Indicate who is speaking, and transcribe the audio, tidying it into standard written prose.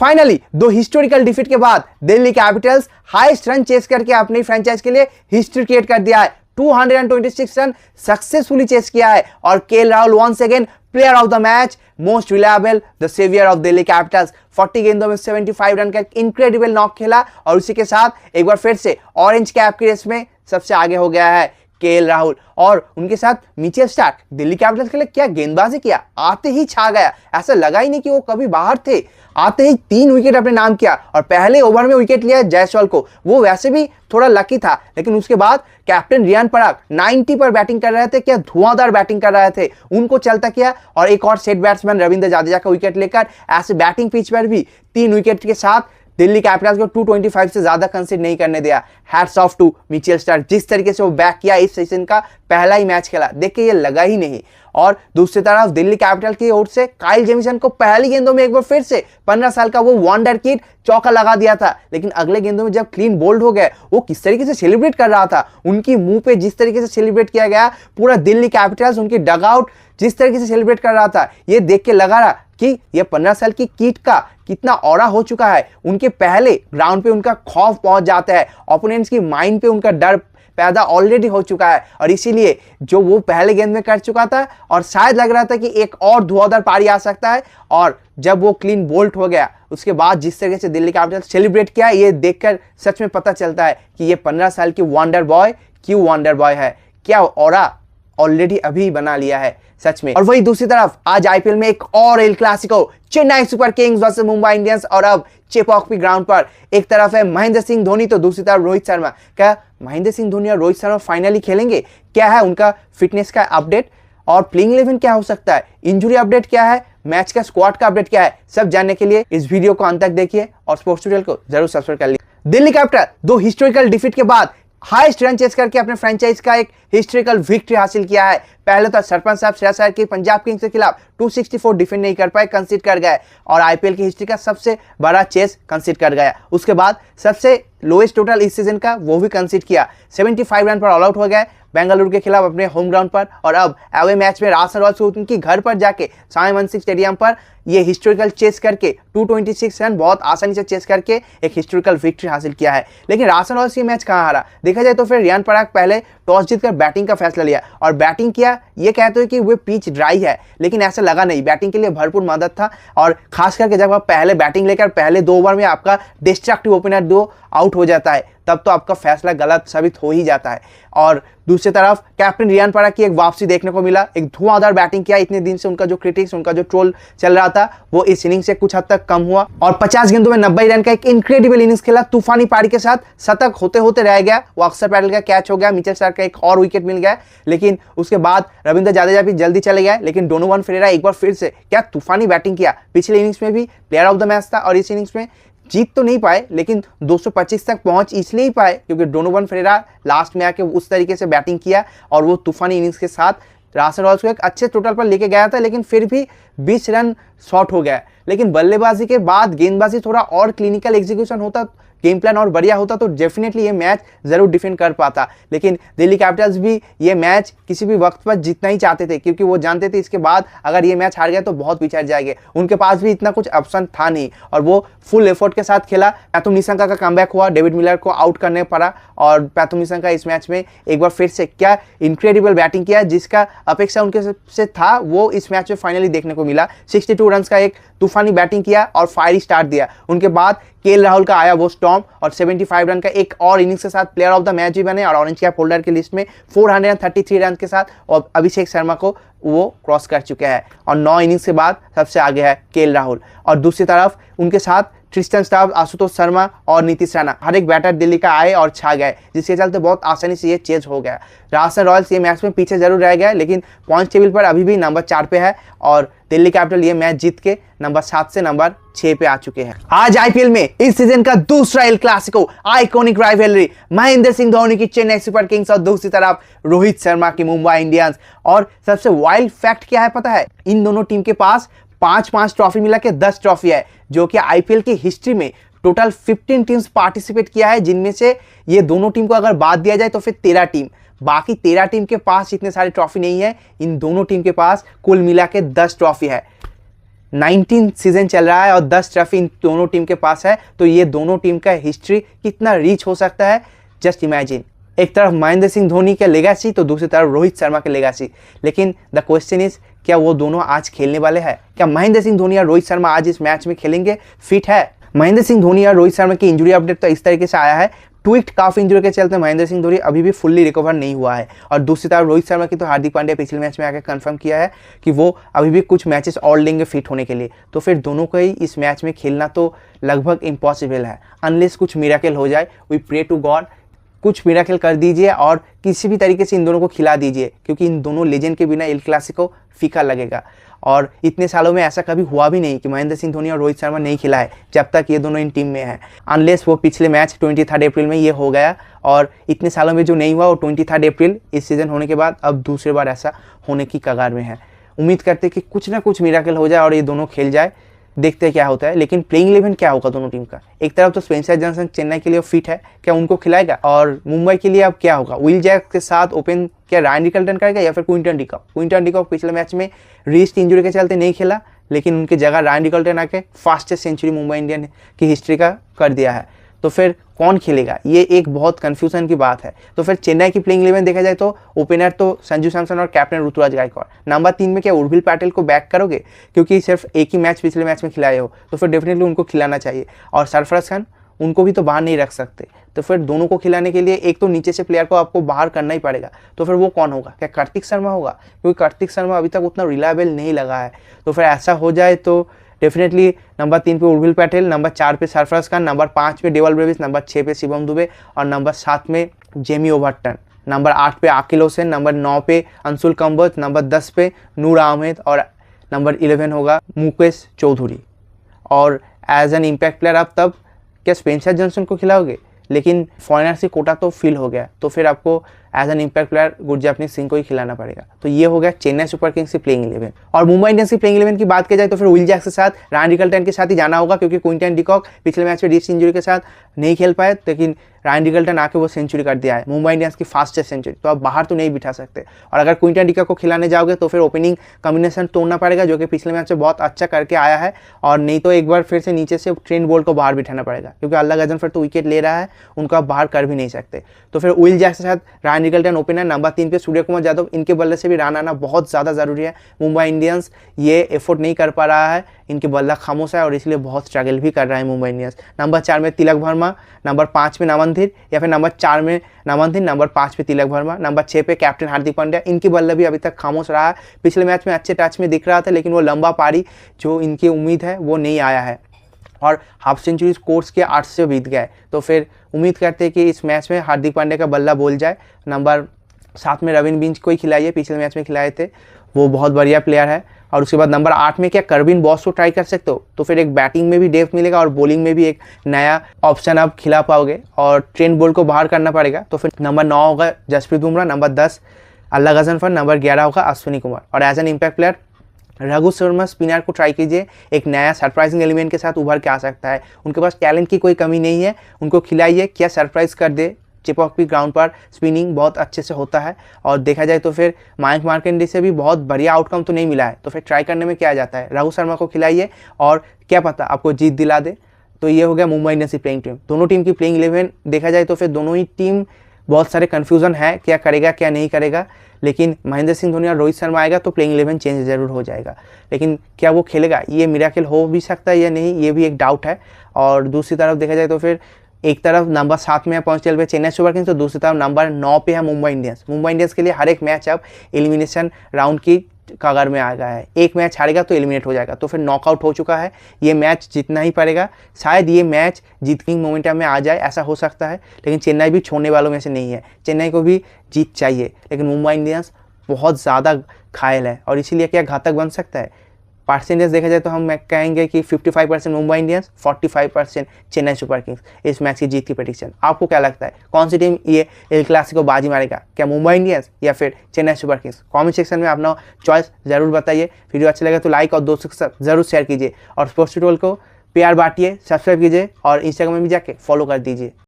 Speaker 1: Finally दो historical defeat के बाद Delhi Capitals highest run chase करके अपनी फ्रेंचाइज के लिए हिस्ट्री क्रिएट कर दिया है। 226 रन सक्सेसफुली चेस किया है और KL Rahul once again player of the match, most reliable, the saviour of Delhi Capitals. 40 गेंदों में 75 रन का इनक्रेडिबल नॉक खेला और उसी के साथ एक बार फिर से ऑरेंज कैप की रेस में सबसे आगे हो गया है केएल राहुल और उनके साथ मिचेल स्टार्क। दिल्ली कैपिटल्स के लिए क्या गेंदबाजी किया, आते ही छा गया, ऐसा लगा ही नहीं कि वो कभी बाहर थे। आते ही 3 विकेट अपने नाम किया और पहले ओवर में विकेट लिया जायसवाल को। वो वैसे भी थोड़ा लकी था, लेकिन उसके बाद कैप्टन रियान पराग 90 पर बैटिंग कर रहे थे, क्या धुआंधार बैटिंग कर रहे थे, उनको चलता किया और एक और सेट बैट्समैन रविंद्र जाडेजा का विकेट लेकर ऐसे बैटिंग पिच पर भी 3 विकेट के साथ दिल्ली कैपिटल्स को 225 से ज्यादा कंसीड नहीं करने दिया। Hats off to Mitchell Starc, जिस तरीके से वो बैक किया, इस सीजन का पहला ही मैच खेला, देख के ये लगा ही नहीं। और दूसरी तरफ दिल्ली कैपिटल की ओर से काइल जेमिसन को पहली गेंदों में एक बार फिर से 15 साल का वो वंडर किड चौका लगा दिया था, लेकिन अगले गेंदों में जब क्लीन बोल्ड हो गए, वो किस तरीके से सेलिब्रेट कर रहा था, उनकी मुंह पे जिस तरीके से सेलिब्रेट किया गया, पूरा दिल्ली कैपिटल्स उनकी डगआउट जिस तरीके से सेलिब्रेट कर रहा था, ये देख के लगा रहा कि ये 15 साल की किड का कितना ऑरा हो चुका है। उनके पहले ग्राउंड पे उनका खौफ पहुंच जाता है, ओपोनेंट्स की माइंड पे उनका डर पैदा ऑलरेडी हो चुका है और इसीलिए जो वो पहले गेंद में कर चुका था और शायद लग रहा था कि एक और धुआंधार पारी आ सकता है, और जब वो क्लीन बोल्ट हो गया उसके बाद जिस तरीके से दिल्ली कैपिटल्स सेलिब्रेट किया, ये देखकर सच में पता चलता है कि ये 15 साल की वंडर बॉय क्यों वंडर बॉय है, क्या ऑरा ऑलरेडी अभी बना लिया है सच में। और वही दूसरी तरफ आज आईपीएल में एक और El Clasico, Chennai Super Kings versus Mumbai Indians, और अब चेपॉक ग्राउंड पर एक तरफ है महेंद्र सिंह धोनी तो दूसरी तरफ रोहित शर्मा। क्या महेंद्र सिंह धोनी और रोहित शर्मा फाइनली खेलेंगे? क्या है उनका फिटनेस का अपडेट और प्लेइंग 11 क्या हो सकता है, इंजुरी अपडेट क्या है, मैच का स्क्वाड का अपडेट क्या है, सब जानने के लिए इस वीडियो को अंत तक देखिए और स्पोर्ट्स ट्यूटोरियल को जरूर सब्सक्राइब कर लीजिए। दिल्ली कैपिटल दो हिस्टोरिकल डिफीट के बाद हाईएस्ट रन चेस करके अपने फ्रेंचाइज का एक हिस्टोरिकल विक्ट्री हासिल किया है। पहले तो सरपंच साहब श्रेयस अय्यर की पंजाब किंग्स के खिलाफ 264 डिफेंड नहीं कर पाए, कंसीड कर गए और आईपीएल की हिस्ट्री का सबसे बड़ा चेस कंसीड कर गया। उसके बाद सबसे लोएस्ट टोटल इस सीजन का वो भी कंसीड किया, 75 रन पर ऑल आउट हो गए बेंगलुरु के खिलाफ अपने होम ग्राउंड पर, और अब अवे मैच में राजस्थान रॉयल्स उनकी घर पर जाके साई मनसिंह स्टेडियम पर ये हिस्टोरिकल चेस करके 226 रन बहुत आसानी से चेस करके एक हिस्टोरिकल विक्ट्री हासिल किया है। लेकिन राजस्थान रॉयल्स ये मैच कहाँ हारा, देखा जाए तो फिर रियान पराग पहले टॉस जीतकर बैटिंग का फैसला लिया और बैटिंग किया। ये कहते हैं कि वो पिच ड्राई है, लेकिन ऐसा लगा नहीं, बैटिंग के लिए भरपूर मदद था और खास करके जब आप पहले बैटिंग लेकर पहले 2 ओवर में आपका डिस्ट्रक्टिव ओपनर 2 आउट हो जाता है, तब तो आपका फैसला गलत साबित हो ही जाता है। और दूसरी तरफ कैप्टन रियान पराग की एक वापसी देखने को मिला, एक धुआंधार बैटिंग किया। इतने दिन से उनका जो क्रिटिक्स, उनका जो ट्रोल चल रहा था, वो इस इनिंग से कुछ हद तक कम हुआ और 50 गेंदों में 90 रन का एक इनक्रेडिबल इनिंग्स खेला। तूफानी पारी के साथ शतक होते होते रह गया, वो अक्षर पैटेल का कैच हो गया, मिचेल स्टार्क का एक और विकेट मिल गया, लेकिन उसके बाद रविंद्र जाडेजा भी जल्दी चले गए। लेकिन डोनोवन फेरेरा एक बार फिर से क्या तूफानी बैटिंग किया, पिछले इनिंग्स में भी प्लेयर ऑफ द मैच था और इस इनिंग्स में जीत तो नहीं पाए, लेकिन 225 तक पहुंच इसलिए ही पाए क्योंकि डोनोवन फेरेरा लास्ट में आके उस तरीके से बैटिंग किया और वो तूफानी इनिंग्स के साथ राजस्थान रॉयल्स को एक अच्छे टोटल पर लेके गया था, लेकिन फिर भी 20 रन शॉर्ट हो गया। लेकिन बल्लेबाजी के बाद गेंदबाजी थोड़ा और क्लिनिकल एग्जीक्यूशन होता, गेम प्लान और बढ़िया होता तो डेफिनेटली ये मैच जरूर डिफेंड कर पाता। लेकिन दिल्ली कैपिटल्स भी ये मैच किसी भी वक्त पर जीतना ही चाहते थे क्योंकि वो जानते थे इसके बाद अगर ये मैच हार गया तो बहुत पीछे हट जाएंगे। उनके पास भी इतना कुछ ऑप्शन था नहीं और वो फुल एफर्ट के साथ खेला। पैथुम निशंका का कमबैक हुआ, डेविड मिलर को आउट करने पड़ा और पैथुम निशंका इस मैच में एक बार फिर से क्या इनक्रेडिबल बैटिंग किया, जिसका अपेक्षा उनके से था वो इस मैच में फाइनली देखने को मिला। 62 रन का एक तूफानी बैटिंग किया और फायरी स्टार्ट दिया। उनके बाद केएल राहुल का आया वो स्टॉर्म और 75 रन का एक और इनिंग्स के साथ प्लेयर ऑफ द मैच भी बने और ऑरेंज कैप होल्डर की लिस्ट में 433 रन के साथ और अभिषेक शर्मा को वो क्रॉस कर चुके हैं और 9 इनिंग्स के बाद सबसे आगे है केएल राहुल। और दूसरी तरफ उनके साथ ट्रिस्टन स्टाफ, आशुतोष शर्मा और नीतीश राणा, हर एक बैटर दिल्ली का आए और छा गए, जिसके चलते बहुत आसानी से ये चेज हो गया। राजस्थान रॉयल्स ये मैच में पीछे जरूर रह गया, लेकिन पॉइंट टेबल पर अभी भी नंबर 4 पे है और दिल्ली कैपिटल ये मैच जीत के नंबर 7 से नंबर 6 पे आ चुके हैं। आज आईपीएल में इस सीजन का दूसरा El Clasico, iconic rivalry, Mahendra Singh Dhoni की चेन्नई सुपर किंग्स और दूसरी तरफ रोहित शर्मा की मुंबई इंडियंस। और सबसे वाइल्ड फैक्ट क्या है पता है, इन दोनों टीम के पास 5-5 ट्रॉफी मिला के 10 ट्रॉफी है, जो कि आईपीएल की हिस्ट्री में टोटल 15 टीम्स पार्टिसिपेट किया है, जिनमें से ये दोनों टीम को अगर बात दिया जाए तो फिर 13 टीम, बाकी 13 टीम के पास इतने सारे ट्रॉफी नहीं है। इन दोनों टीम के पास कुल मिला के 10 ट्रॉफी है। 19 सीजन चल रहा है और 10 ट्रॉफी इन दोनों टीम के पास है। तो ये दोनों टीम का हिस्ट्री कितना रीच हो सकता है, जस्ट इमेजिन। एक तरफ महेंद्र सिंह धोनी का लेगासी तो दूसरी तरफ रोहित शर्मा के लेगासी। लेकिन द क्वेश्चन इज, क्या वो दोनों आज खेलने वाले हैं? क्या महेंद्र सिंह धोनी और रोहित शर्मा आज इस मैच में खेलेंगे? फिट है? महेंद्र सिंह धोनी और रोहित शर्मा की इंजरी अपडेट तो इस तरीके से आया है, ट्विस्ट काफ इंजरी के चलते महेंद्र सिंह धोनी अभी भी फुल्ली रिकवर नहीं हुआ है। और दूसरी तरफ रोहित शर्मा की तो हार्दिक पांड्या पिछले मैच में आकर कंफर्म किया है कि वो अभी भी कुछ मैचेस और लेंगे फिट होने के लिए। तो फिर दोनों को ही इस मैच में खेलना तो लगभग इम्पॉसिबल है, अनलेस कुछ मिराकल हो जाए। वी प्रे टू गॉड कुछ मिराकल कर दीजिए और किसी भी तरीके से इन दोनों को खिला दीजिए, क्योंकि इन दोनों लेजेंड के बिना एल क्लासिको फीका लगेगा। और इतने सालों में ऐसा कभी हुआ भी नहीं कि महेंद्र सिंह धोनी और रोहित शर्मा नहीं खिलाए जब तक ये दोनों इन टीम में हैं, अनलेस वो पिछले मैच 23 अप्रैल में ये हो गया। और इतने सालों में जो नहीं हुआ वो 23 अप्रैल इस सीज़न होने के बाद अब दूसरी बार ऐसा होने की कगार में है। उम्मीद करते कि कुछ ना कुछ मिराकल हो जाए और ये दोनों खेल जाए, देखते हैं क्या होता है। लेकिन प्लेइंग 11 क्या होगा दोनों टीम का? एक तरफ तो स्पेंसर जॉनसन चेन्नई के लिए फिट है, क्या उनको खिलाएगा? और मुंबई के लिए अब क्या होगा? विल जैक के साथ ओपन क्या रायन रिकल्टन करेगा या फिर क्विंटन डिकॉक? क्विंटन डिकॉक पिछले मैच में रिस्ट इंजरी के चलते नहीं खेला, लेकिन उनकी जगह रायन रिकल्टन आके फास्टेस्ट सेंचुरी मुंबई इंडियन की हिस्ट्री का कर दिया है। तो फिर कौन खेलेगा? ये एक बहुत कंफ्यूजन की बात है। तो फिर चेन्नई की प्लेइंग 11 देखा जाए तो ओपनर तो संजू सैमसन और कैप्टन ऋतुराज गायकवाड़। नंबर 3 में क्या उर्विल पटेल को बैक करोगे? क्योंकि सिर्फ एक ही मैच पिछले मैच में खिलाए हो, तो फिर डेफिनेटली उनको खिलाना चाहिए। और सरफराज खान, उनको भी तो बाहर नहीं रख सकते। तो फिर दोनों को खिलाने के लिए एक तो नीचे से प्लेयर को आपको बाहर करना ही पड़ेगा। तो फिर वो कौन होगा? क्या कार्तिक शर्मा होगा? क्योंकि कार्तिक शर्मा अभी तक उतना रिलायबल नहीं लगा है। तो फिर ऐसा हो जाए तो डेफिनेटली नंबर 3 पे उर्विल पटेल, नंबर 4 पे सरफराज खान, नंबर 5 पे डेवल ब्रेविस, नंबर 6 पे शिवम दुबे और नंबर 7 में जेमी ओवरटन, नंबर 8 पे आकिल हुसैन, नंबर 9 पे अंशुल कंबोज, नंबर 10 पे नूर अहमद और नंबर 11 होगा मुकेश चौधरी। और एज एन इम्पैक्ट प्लेयर आप तब क्या स्पेंसर जॉनसन को खिलाओगे? लेकिन फॉरेनर से कोटा तो फिल हो गया, तो फिर आपको as an impact player Gurjapneet Singh को ही खिलाना पड़ेगा। तो ये हो गया चेन्नई सुपर किंग्स की प्लेइंग 11। और मुंबई इंडियंस की प्लेइंग 11 की बात की जाए तो फिर विल जैक के साथ रायन रिकल्टन के साथ ही जाना होगा, क्योंकि क्विंटन डिकॉक पिछले मैच में रिस्ट इंजरी के साथ नहीं खेल पाए, लेकिन रायन रिकल्टन आके वो सेंचुरी कर दिया है, मुंबई इंडियंस की फास्टेस्ट सेंचुरी। तो आप बाहर तो नहीं बिठा सकते। और अगर क्विंटन डिकॉक को खिलाने जाओगे तो फिर ओपनिंग कॉम्बिनेशन तोड़ना पड़ेगा, जो कि पिछले मैच में बहुत अच्छा करके आया है। और नहीं तो एक बार फिर से नीचे से ट्रेंट बोल्ट को बाहर बिठाना पड़ेगा, क्योंकि अल्लाह गजनफर तो विकेट ले रहा है, उनको आप बाहर कर भी नहीं सकते। तो फिर विल जैक के साथ रायन रिकल्टन ओपनर, नंबर 3 पे सूर्य कुमार यादव, इनके बल्ले से भी रन आना बहुत ज़्यादा ज़रूरी है। मुंबई इंडियंस ये एफर्ट नहीं कर पा रहा है, इनके बल्ला खामोश है और इसलिए बहुत स्ट्रगल भी कर रहा है मुंबई इंडियंस। नंबर 4 में तिलक वर्मा, नंबर 5 में नमनधीर या फिर नंबर 4 में नमनधीर, नंबर 5 पे तिलक वर्मा, नंबर 6 पे कैप्टन हार्दिक पांड्या। इनकी बल्ला भी अभी तक खामोश रहा है। पिछले मैच में अच्छे टच में दिख रहा था, लेकिन वो लंबा पारी जो इनकी उम्मीद है वो नहीं आया है और हाफ सेंचुरी कोर्स के 8 से बीत गए। तो फिर उम्मीद करते हैं कि इस मैच में हार्दिक पांड्या का बल्ला बोल जाए। नंबर 7 में रविन बिंच को ही खिलाइए, पिछले मैच में खिलाए थे, वो बहुत बढ़िया प्लेयर है। और उसके बाद नंबर 8 में क्या करबिन बॉस को ट्राई कर सकते हो? तो फिर एक बैटिंग में भी डेप्थ मिलेगा और बॉलिंग में भी एक नया ऑप्शन आप खिला पाओगे और ट्रेंट बोल्ट को बाहर करना पड़ेगा। तो फिर नंबर 9 होगा जसप्रीत बुमराह, नंबर 10 अल्लाह गजनफर, नंबर 11 होगा अश्विनी कुमार। और as an impact player Raghu Sharma spinner को ट्राई कीजिए, एक नया सरप्राइजिंग एलिमेंट के साथ उभर के आ सकता है। उनके पास टैलेंट की कोई कमी नहीं है, उनको खिलाइए, क्या सरप्राइज कर दे। चिपॉक भी ग्राउंड पर स्पिनिंग बहुत अच्छे से होता है। और देखा जाए तो फिर मयंक मार्कंडे से भी बहुत बढ़िया आउटकम तो नहीं मिला है, तो फिर ट्राई करने में क्या आ जाता है, रघु शर्मा को खिलाइए और क्या पता आपको जीत दिला दे। तो ये हो गया मुंबई इंडियंस की प्लेइंग टीम। दोनों टीम की प्लेइंग 11 देखा जाए तो फिर दोनों ही टीम बहुत सारे कन्फ्यूजन है, क्या करेगा क्या नहीं करेगा। लेकिन महेंद्र सिंह धोनी और रोहित शर्मा आएगा तो प्लेइंग 11 चेंज जरूर हो जाएगा। लेकिन क्या वो खेलेगा, ये मिराकल हो भी सकता है या नहीं, ये भी एक डाउट है। और दूसरी तरफ देखा जाए तो फिर एक तरफ नंबर 7 में है पॉइंट्स टेबल पे चेन्नई सुपर किंग्स, तो दूसरी तरफ नंबर 9 पे है मुंबई इंडियंस। मुंबई इंडियंस के लिए हर एक मैच अब एलिमिनेशन राउंड की कगार में आ गया है। एक मैच हारेगा तो एलिमिनेट हो जाएगा, तो फिर नॉकआउट हो चुका है, ये मैच जीतना ही पड़ेगा। शायद ये मैच जीतने मोमेंटम में आ जाए, ऐसा हो सकता है। लेकिन चेन्नई भी छोड़ने वालों में से नहीं है, चेन्नई को भी जीत चाहिए। लेकिन मुंबई इंडियंस बहुत ज़्यादा घायल है और इसीलिए क्या घातक बन सकता है। परसेंटेज देखा जाए तो हम कहेंगे कि 55% Mumbai Indians, 45% Chennai Super Kings इस मैच की जीत की प्रेडिक्शन। आपको क्या लगता है कौन सी टीम ये एल क्लासिको बाजी मारेगा, क्या मुंबई इंडियंस या फिर Chennai Super Kings? Comment section में अपना चॉइस जरूर बताइए। वीडियो अच्छा लगे तो लाइक और दोस्तों के साथ जरूर शेयर कीजिए और स्पोर्ट्स टोल को प्यार बांटिए, सब्सक्राइब कीजिए और इंस्टाग्राम में भी जाके फॉलो कर दीजिए।